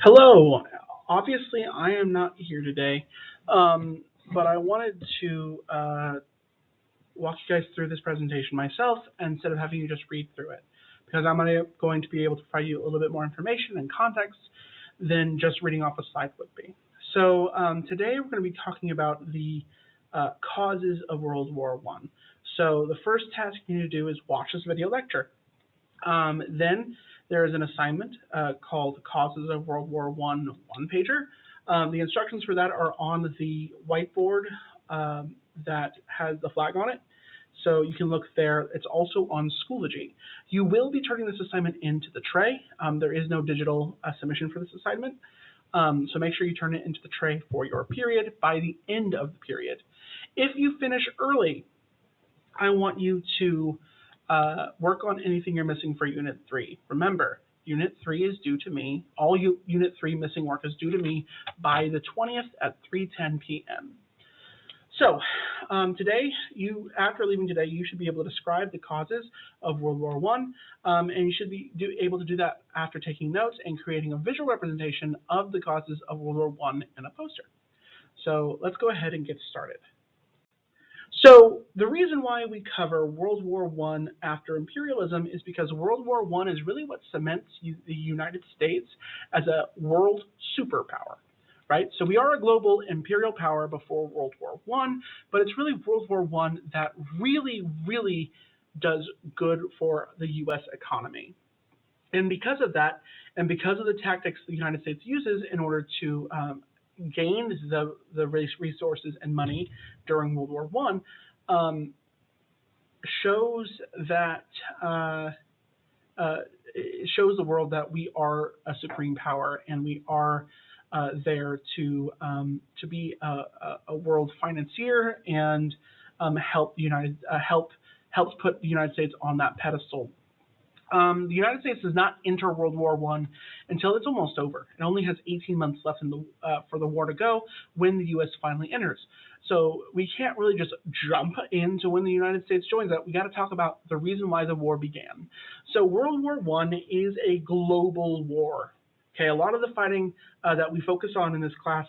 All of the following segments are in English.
Hello. Obviously, I am not here today, but I wanted to walk you guys through this presentation myself instead of having you just read through it, because I'm going to be able to provide you a little bit more information and context than just reading off a slide would be. So today we're going to be talking about the causes of World War One. So the first task you need to do is watch this video lecture. Then there is an assignment called Causes of World War One one-pager. The instructions for that are on the whiteboard that has the flag on it. So you can look there. It's also on Schoology. You will be turning this assignment into the tray. There is no digital submission for this assignment. So make sure you turn it into the tray for your period by the end of the period. If you finish early, I want you to work on anything you're missing for Unit 3. Remember, Unit 3 is due to me. All Unit 3 missing work is due to me by the 20th at 3:10 p.m. So today, after leaving today, you should be able to describe the causes of World War One, and you should be able to do that after taking notes and creating a visual representation of the causes of World War One in a poster. So let's go ahead and get started. So the reason why we cover World War One after imperialism is because World War One is really what cements the United States as a world superpower, right? So we are a global imperial power before World War One, but it's really World War One that really does good for the U.S. economy. And because of that, and because of the tactics the United States uses in order to gain the resources and money during World War One, shows that it shows the world that we are a supreme power and we are there to be a world financier and helps put the United States on that pedestal. The United States does not enter World War One until it's almost over. It only has 18 months left for the war to go when the U.S. finally enters. So we can't really just jump into when the United States joins that. We got to talk about the reason why the war began. So World War One is a global war. Okay, a lot of the fighting that we focus on in this class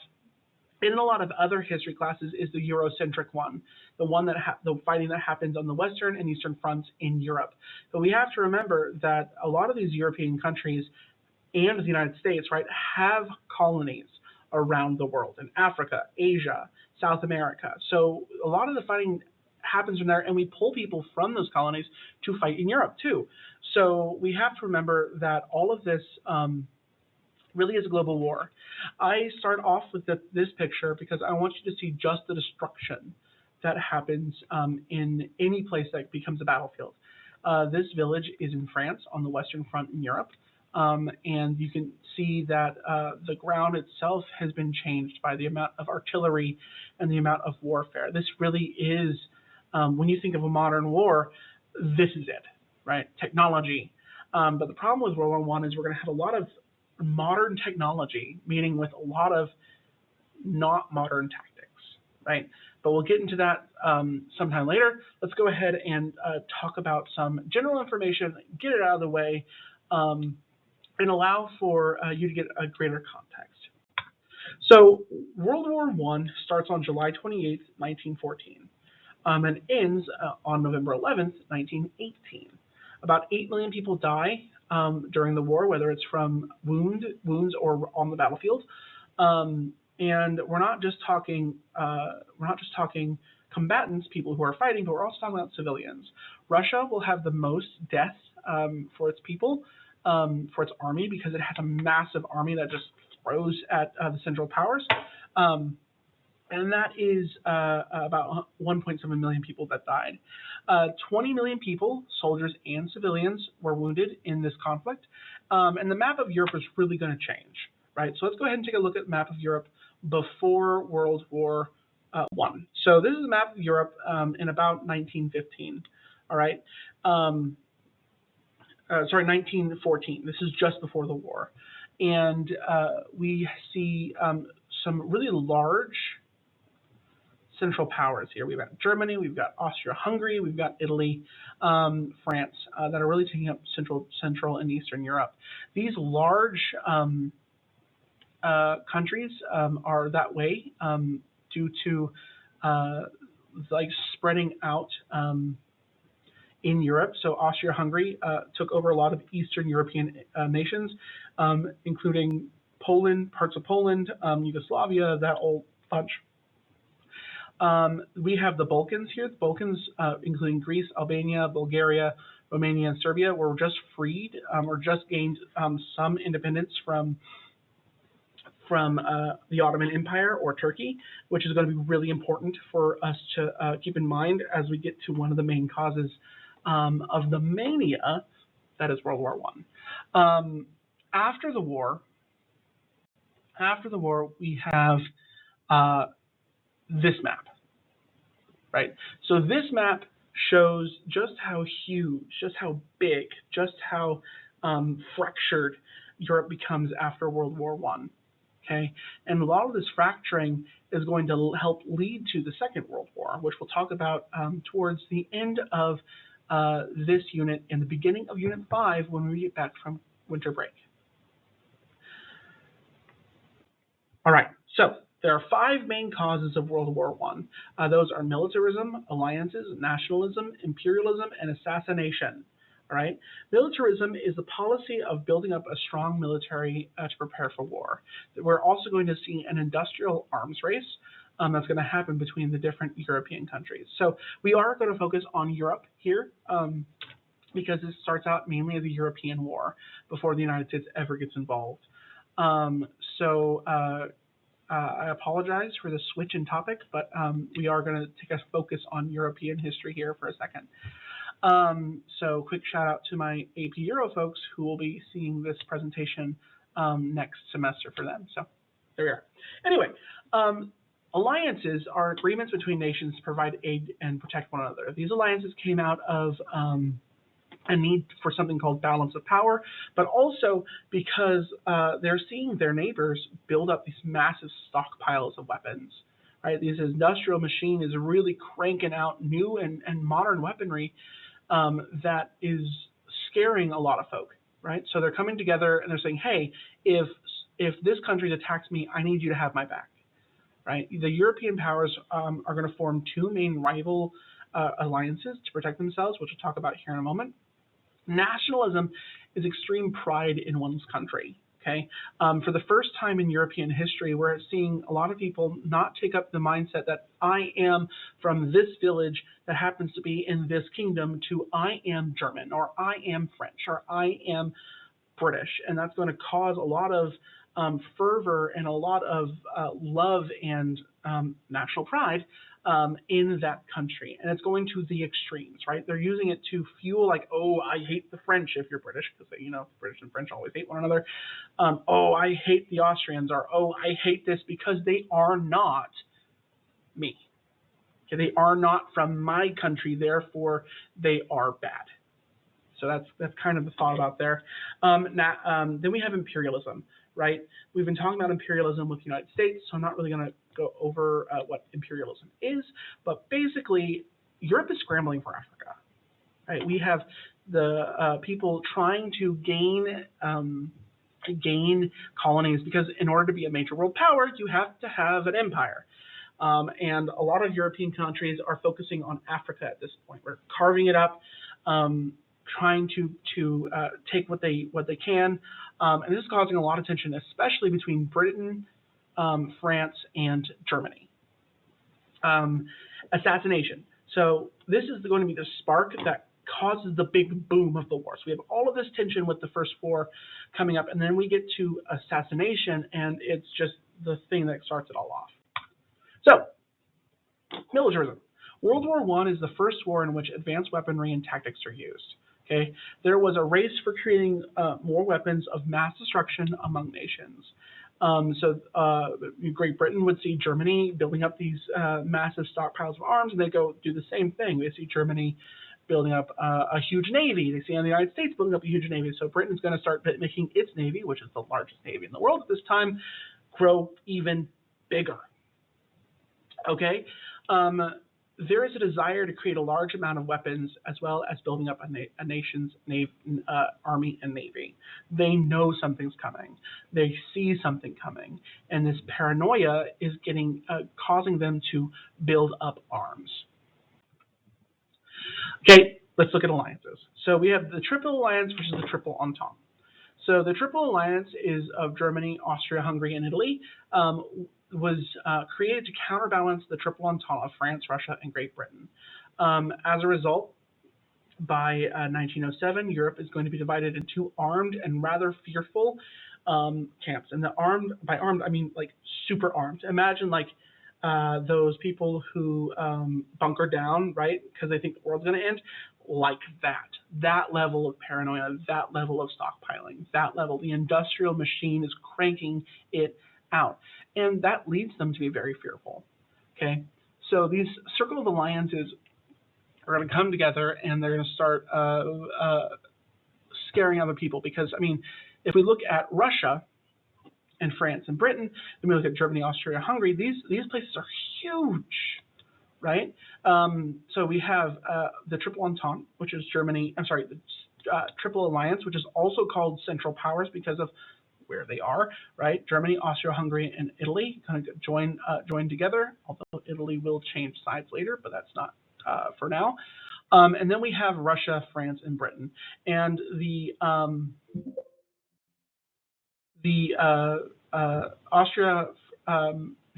in a lot of other history classes is the Eurocentric one, the fighting that happens on the Western and Eastern fronts in Europe. But we have to remember that a lot of these European countries and the United States, right, have colonies around the world in Africa, Asia, South America. So a lot of the fighting happens from there, and we pull people from those colonies to fight in Europe too. So we have to remember that all of this really is a global war. I start off with this picture because I want you to see just the destruction that happens in any place that becomes a battlefield. This village is in France on the Western Front in Europe, and you can see that the ground itself has been changed by the amount of artillery and the amount of warfare. This really is, when you think of a modern war, this is it, right? Technology. But the problem with World War One is we're going to have a lot of modern technology, meaning with a lot of not modern tactics, right? But we'll get into that sometime later. Let's go ahead and talk about some general information, get it out of the way, and allow for you to get a greater context. So World War One starts on July 28th, 1914, and ends on November 11th, 1918. About 8 million people die during the war, whether it's from wounds or on the battlefield. And we're not just talking combatants, people who are fighting, but we're also talking about civilians. Russia will have the most deaths for its people, for its army, because it has a massive army that just throws at the Central Powers. And that is about 1.7 million people that died. 20 million people, soldiers and civilians, were wounded in this conflict. And the map of Europe is really going to change, right? So let's go ahead and take a look at the map of Europe before World War One. So this is a map of Europe in about 1915, all right? Sorry, 1914. This is just before the war. And we see some really large Central Powers here. We've got Germany, we've got Austria-Hungary, we've got Italy, France, that are really taking up Central and Eastern Europe. These large countries are that way due to like spreading out in Europe. So Austria-Hungary took over a lot of Eastern European nations, including Poland, parts of Poland, Yugoslavia, that whole bunch. We have the Balkans here. The Balkans, including Greece, Albania, Bulgaria, Romania, and Serbia, were just freed or just gained some independence from the Ottoman Empire or Turkey, which is going to be really important for us to keep in mind as we get to one of the main causes of the mania that is World War I. After the war, we have this map, right? So this map shows just how huge, just how big, just how fractured Europe becomes after World War I. Okay, and a lot of this fracturing is going to help lead to the Second World War, which we'll talk about towards the end of this unit and the beginning of Unit 5 when we get back from winter break. All right, so there are 5 main causes of World War I. Those are militarism, alliances, nationalism, imperialism, and assassination. All right, militarism is the policy of building up a strong military to prepare for war. We're also going to see an industrial arms race that's going to happen between the different European countries. So we are going to focus on Europe here because it starts out mainly as a European war before the United States ever gets involved. I apologize for the switch in topic, but we are going to take a focus on European history here for a second. So quick shout out to my AP Euro folks who will be seeing this presentation next semester for them. So there we are. Anyway, alliances are agreements between nations to provide aid and protect one another. These alliances came out of a need for something called balance of power, but also because they're seeing their neighbors build up these massive stockpiles of weapons. Right? This industrial machine is really cranking out new and modern weaponry that is scaring a lot of folk, right? So they're coming together and they're saying, hey, if this country attacks me, I need you to have my back, right? The European powers are going to form 2 main rival alliances to protect themselves, which we'll talk about here in a moment. Nationalism is extreme pride in one's country. Okay, for the first time in European history, we're seeing a lot of people not take up the mindset that I am from this village that happens to be in this kingdom to I am German or I am French or I am British, and that's going to cause a lot of fervor and a lot of love and national pride in that country, and it's going to the extremes, right? They're using it to fuel, like, oh, I hate the French if you're British, because British and French always hate one another. Oh, I hate the Austrians, or oh, I hate this because they are not me. Okay, they are not from my country, therefore they are bad. So that's kind of the thought about there. Then we have imperialism, right? We've been talking about imperialism with the United States, so I'm not really going to go over what imperialism is, but basically Europe is scrambling for Africa, right? We have the people trying to gain colonies because in order to be a major world power, you have to have an empire. And a lot of European countries are focusing on Africa at this point. We're carving it up, trying to take what they can, and this is causing a lot of tension, especially between Britain, France, and Germany. Assassination. So this is going to be the spark that causes the big boom of the war. So we have all of this tension with the first 4 coming up, and then we get to assassination, and it's just the thing that starts it all off. So, militarism. World War I is the first war in which advanced weaponry and tactics are used. Okay, there was a race for creating more weapons of mass destruction among nations. Great Britain would see Germany building up these massive stockpiles of arms, and they go do the same thing. They see Germany building up a huge navy. They see the United States building up a huge navy. So Britain's going to start making its navy, which is the largest navy in the world at this time, grow even bigger. Okay, there is a desire to create a large amount of weapons as well as building up a nation's army and navy. They know something's coming. They see something coming. And this paranoia is causing them to build up arms. Okay, let's look at alliances. So we have the Triple Alliance versus the Triple Entente. So the Triple Alliance is of Germany, Austria, Hungary, and Italy. Was created to counterbalance the Triple Entente of France, Russia, and Great Britain. As a result, by 1907, Europe is going to be divided into armed and rather fearful camps. And by armed, I mean like super armed. Imagine like those people who bunker down, right, because they think the world's going to end, like that. That level of paranoia, that level of stockpiling, that level. The industrial machine is cranking it out. And that leads them to be very fearful. Okay, so these circle of alliances are going to come together and they're going to start scaring other people. Because, I mean, if we look at Russia and France and Britain, then we look at Germany, Austria, Hungary, these places are huge, right? So we have the Triple Entente, which is Germany, the Triple Alliance, which is also called Central Powers because of where they are, right? Germany, Austria, Hungary, and Italy kind of join together, although Italy will change sides later, but that's not for now. And then we have Russia, France, and Britain. And the Austria,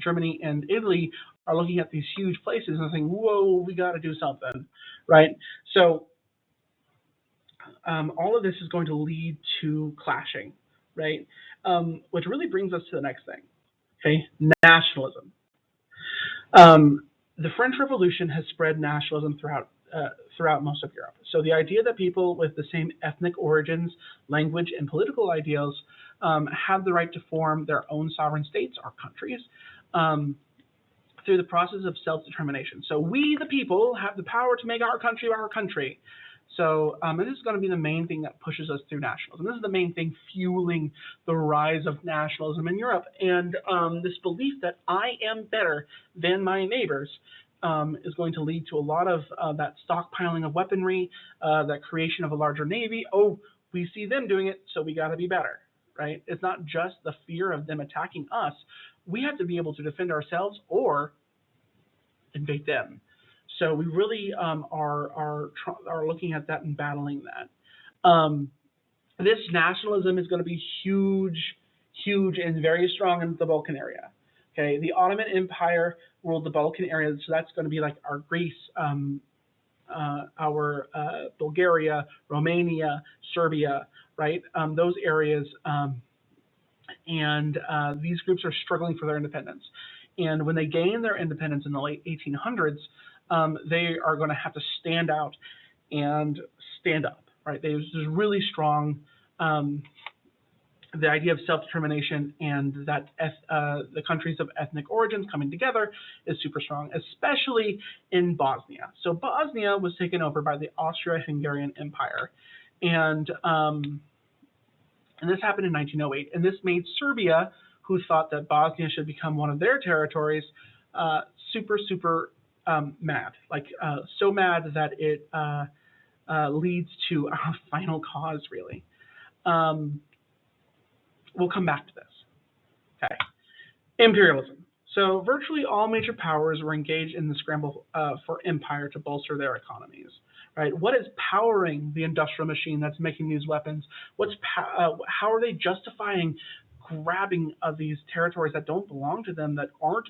Germany, and Italy are looking at these huge places and saying, whoa, we got to do something, right? So all of this is going to lead to clashing, right? Which really brings us to the next thing, okay? Nationalism. The French Revolution has spread nationalism throughout most of Europe. So the idea that people with the same ethnic origins, language, and political ideals have the right to form their own sovereign states or countries through the process of self-determination. So we, the people, have the power to make our country our country. So this is going to be the main thing that pushes us through nationalism. This is the main thing fueling the rise of nationalism in Europe. And this belief that I am better than my neighbors is going to lead to a lot of that stockpiling of weaponry, that creation of a larger navy. Oh, we see them doing it, so we got to be better, right? It's not just the fear of them attacking us. We have to be able to defend ourselves or invade them. So we really are looking at that and battling that. This nationalism is going to be huge, and very strong in the Balkan area. Okay, the Ottoman Empire ruled the Balkan area, so that's going to be like our Greece, our Bulgaria, Romania, Serbia, right? Those areas, and these groups are struggling for their independence. And when they gain their independence in the late 1800s, they are going to have to stand out and stand up, right? There's really strong, the idea of self-determination and that the countries of ethnic origins coming together is super strong, especially in Bosnia. So Bosnia was taken over by the Austro-Hungarian Empire, and this happened in 1908. And this made Serbia, who thought that Bosnia should become one of their territories, super mad, like so mad that it leads to our final cause, really. We'll come back to this. Okay. Imperialism. So virtually all major powers were engaged in the scramble for empire to bolster their economies. Right? What is powering the industrial machine that's making these weapons? How are they justifying grabbing of these territories that don't belong to them, that aren't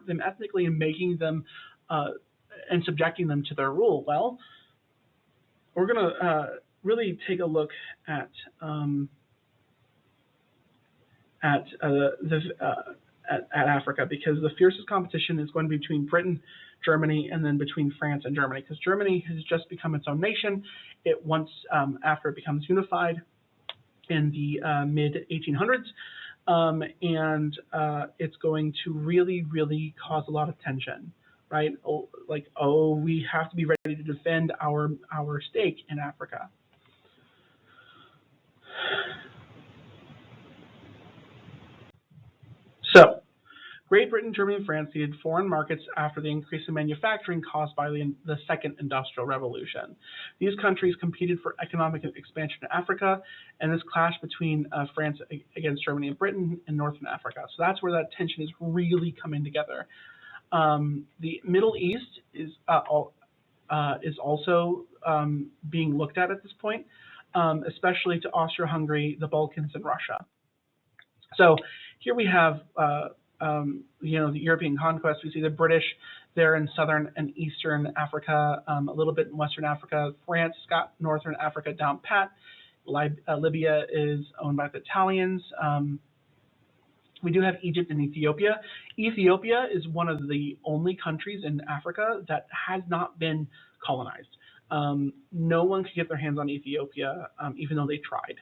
them ethnically, and making them and subjecting them to their rule? Well, we're going to really take a look at Africa, because the fiercest competition is going to be between Britain, Germany, and then between France and Germany, because Germany has just become its own nation. It once, after it becomes unified in the mid-1800s, and it's going to really cause a lot of tension, right? We have to be ready to defend our stake in Africa. So Great Britain, Germany, and France needed foreign markets after the increase in manufacturing caused by the Second Industrial Revolution. These countries competed for economic expansion in Africa, and this clash between France against Germany and Britain in Northern Africa. So that's where that tension is really coming together. The Middle East is also being looked at this point, especially to Austria-Hungary, the Balkans, and Russia. So here we have the European conquest. We see the British there in southern and eastern Africa, a little bit in western Africa. France got northern Africa down pat. Libya is owned by the Italians. We do have Egypt and Ethiopia. Ethiopia is one of the only countries in Africa that has not been colonized. No one could get their hands on Ethiopia, even though they tried.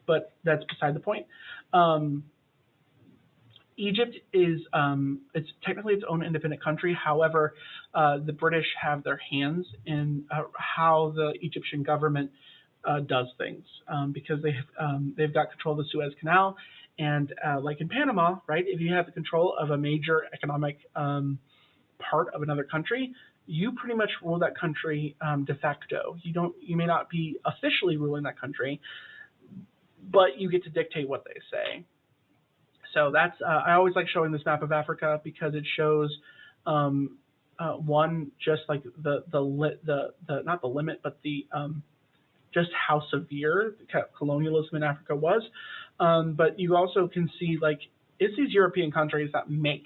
But that's beside the point. Egypt is it's technically its own independent country. However, the British have their hands in how the Egyptian government does things because they've got control of the Suez Canal, and like in Panama, right? If you have the control of a major economic part of another country, you pretty much rule that country de facto. You may not be officially ruling that country, but you get to dictate what they say. So that's I always like showing this map of Africa because it shows one, just like the not the limit, but the just how severe colonialism in Africa was. But you also can see like it's these European countries that make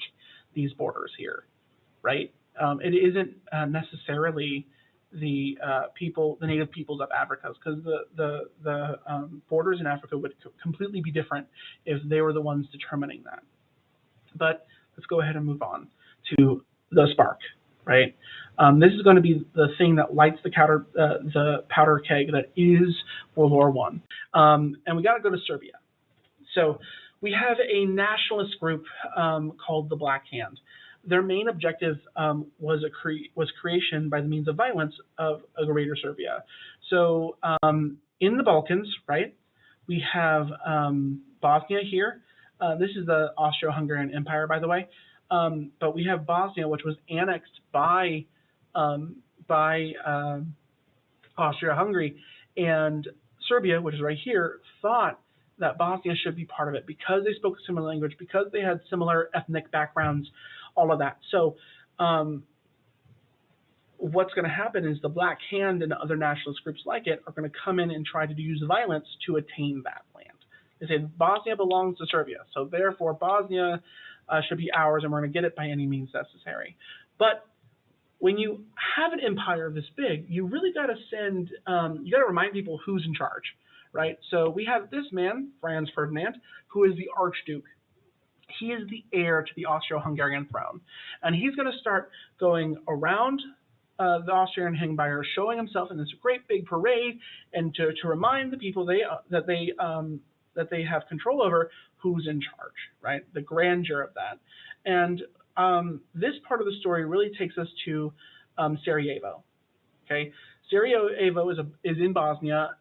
these borders here, right? It isn't necessarily the native peoples of Africa, because the borders in Africa would completely be different if they were the ones determining that. But let's go ahead and move on to the spark, right? This is going to be the thing that lights the powder keg that is World War I. And we got to go to Serbia. So we have a nationalist group called the Black Hand. Their main objective was creation by the means of violence of a greater Serbia. So in the Balkans, right, we have Bosnia here. This is the Austro-Hungarian Empire, by the way. But we have Bosnia, which was annexed by Austria-Hungary, and Serbia, which is right here, thought that Bosnia should be part of it because they spoke a similar language, because they had similar ethnic backgrounds, all of that. So what's going to happen is the Black Hand and other nationalist groups like it are going to come in and try to use violence to attain that land. They say Bosnia belongs to Serbia, so therefore Bosnia should be ours, and we're going to get it by any means necessary. But when you have an empire this big, you really got to you got to remind people who's in charge, right? So we have this man, Franz Ferdinand, who is the Archduke. He is the heir to the Austro-Hungarian throne, and he's going to start going around the Austrian Empire, showing himself in this great big parade, and to remind the people that they have control over who's in charge, right? The grandeur of that. And this part of the story really takes us to Sarajevo. Okay, Sarajevo is in Bosnia.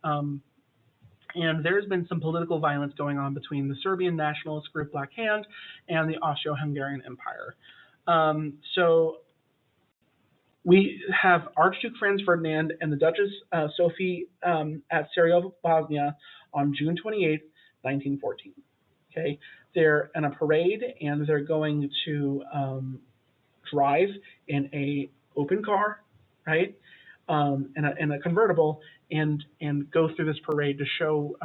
And there's been some political violence going on between the Serbian nationalist group Black Hand and the Austro-Hungarian Empire. So we have Archduke Franz Ferdinand and the Duchess Sophie at Sarajevo, Bosnia on June 28th, 1914. Okay, they're in a parade, and they're going to drive in a open car, right? In a convertible, and go through this parade to show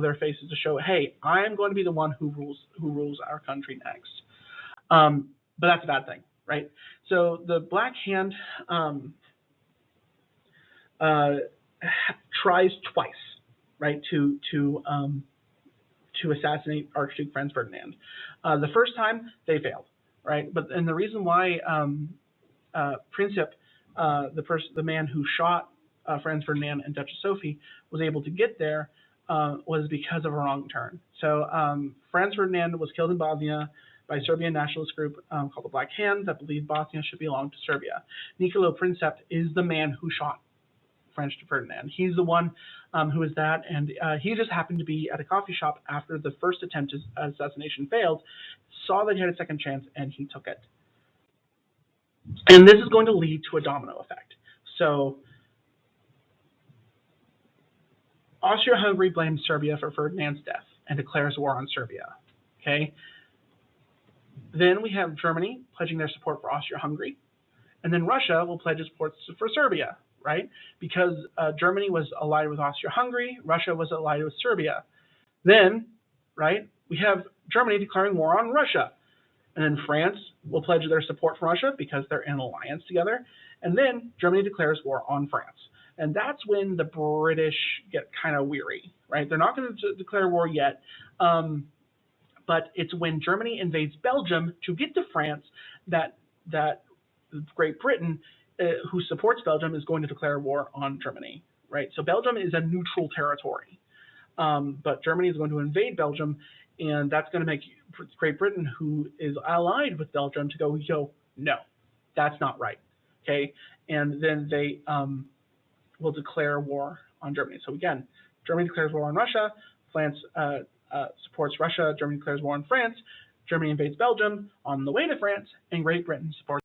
their faces, to show, hey, I am going to be the one who rules our country next. But that's a bad thing, right? So the Black Hand tries twice, right, to assassinate Archduke Franz Ferdinand. The first time they failed, right? And the reason why Princip, the man who shot Franz Ferdinand and Duchess Sophie, was able to get there was because of a wrong turn. So Franz Ferdinand was killed in Bosnia by a Serbian nationalist group called the Black Hand that believed Bosnia should belong to Serbia. Nicolo Princip is the man who shot French Ferdinand. He's the one who is that, and he just happened to be at a coffee shop after the first attempt at assassination failed, saw that he had a second chance, and he took it. And this is going to lead to a domino effect. So Austria-Hungary blames Serbia for Ferdinand's death and declares war on Serbia. Okay. Then we have Germany pledging their support for Austria-Hungary, and then Russia will pledge its support for Serbia, right? Because Germany was allied with Austria-Hungary, Russia was allied with Serbia. Then, right, we have Germany declaring war on Russia, and then France will pledge their support for Russia because they're in an alliance together, and then Germany declares war on France. And that's when the British get kind of weary, right? They're not going to declare war yet, but it's when Germany invades Belgium to get to France that Great Britain, who supports Belgium, is going to declare war on Germany, right? So Belgium is a neutral territory, but Germany is going to invade Belgium, and that's going to make Great Britain, who is allied with Belgium, to go, yo, no, that's not right, okay? And then they will declare war on Germany. So again, Germany declares war on Russia, France supports Russia, Germany declares war on France, Germany invades Belgium on the way to France, and Great Britain supports